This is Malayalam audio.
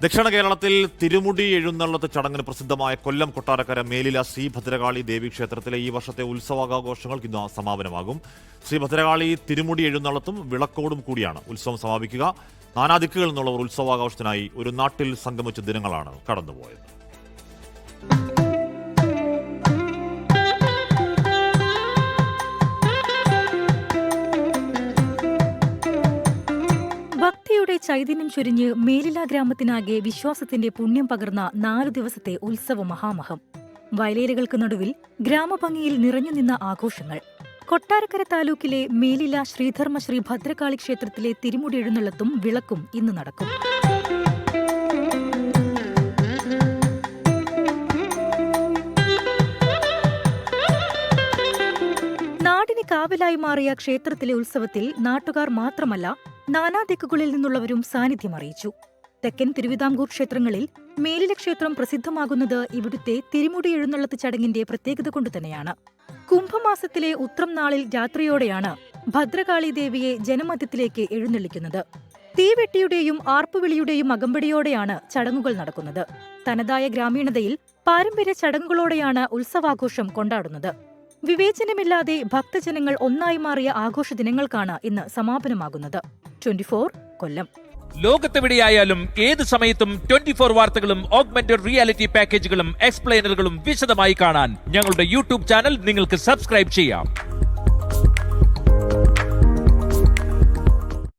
ദക്ഷിണ കേരളത്തിൽ തിരുമുടി എഴുന്നള്ളത്ത് ചടങ്ങിന് പ്രസിദ്ധമായ കൊല്ലം കൊട്ടാരക്കര മേലില ശ്രീ ഭദ്രകാളി ദേവീക്ഷേത്രത്തിലെ ഈ വർഷത്തെ ഉത്സവാഘോഷങ്ങൾക്ക് ഇന്ന് സമാപനമാകും. ശ്രീ ഭദ്രകാളി തിരുമുടി എഴുന്നള്ളത്തും വിളക്കോടും കൂടിയാണ് ഉത്സവം സമാപിക്കുക. നാനാദിക്കുകളിൽ നിന്നുള്ളവർ ഉത്സവാഘോഷത്തിനായി ഒരു നാട്ടിൽ സംഗമിച്ച ദിനങ്ങളാണ് കടന്നുപോയത്. ഭക്തിയുടെ ചൈതന്യം ചൊരിഞ്ഞ് മേലില ഗ്രാമത്തിനാകെ വിശ്വാസത്തിന്റെ പുണ്യം പകർന്ന 4 ദിവസത്തെ ഉത്സവ മഹാമഹം. വയലേലകൾക്ക് നടുവിൽ ഗ്രാമഭംഗിയിൽ നിറഞ്ഞുനിന്ന ആഘോഷങ്ങൾ. കൊട്ടാരക്കര താലൂക്കിലെ മേലില ശ്രീധർമ്മ ശ്രീ ഭദ്രകാളി ക്ഷേത്രത്തിലെ തിരുമുടി എഴുന്നള്ളത്തും വിളക്കും ഇന്ന് നടക്കും. നാടിന് കാവലായി മാറിയ ക്ഷേത്രത്തിലെ ഉത്സവത്തിൽ നാട്ടുകാർ മാത്രമല്ല നാനാദിക്കുകളിൽ നിന്നുള്ളവരും സാന്നിധ്യം അറിയിച്ചു. തെക്കൻ തിരുവിതാംകൂർ ക്ഷേത്രങ്ങളിൽ മേലില ക്ഷേത്രം പ്രസിദ്ധമാകുന്നത് ഇവിടുത്തെ തിരുമുടി എഴുന്നള്ളത്ത് ചടങ്ങിന്റെ പ്രത്യേകത കൊണ്ടുതന്നെയാണ്. കുംഭമാസത്തിലെ ഉത്രം നാളിൽ രാത്രിയോടെയാണ് ഭദ്രകാളി ദേവിയെ ജനമധ്യത്തിലേക്ക് എഴുന്നള്ളിക്കുന്നത്. തീവെട്ടിയുടെയും ആർപ്പുവിളിയുടെയും അകമ്പടിയോടെയാണ് ചടങ്ങുകൾ നടക്കുന്നത്. തനതായ ഗ്രാമീണതയിൽ പാരമ്പര്യ ചടങ്ങുകളോടെയാണ് ഉത്സവാഘോഷം കൊണ്ടാടുന്നത്. വിവേചനമില്ലാതെ ഭക്തജനങ്ങൾ ഒന്നായി മാറിയ ആഘോഷ ദിനങ്ങൾക്കാണ് ഇന്ന് സമാപനമാകുന്നത്. 24 കൊല്ലം. ലോകത്തെവിടെയായാലും ഏത് സമയത്തും 24 വാർത്തകളും ഓഗ്മെന്റഡ് റിയാലിറ്റി പാക്കേജുകളും എക്സ്പ്ലെയിനറുകളും വിശദമായി കാണാൻ ഞങ്ങളുടെ യൂട്യൂബ് ചാനൽ നിങ്ങൾക്ക് സബ്സ്ക്രൈബ് ചെയ്യാം.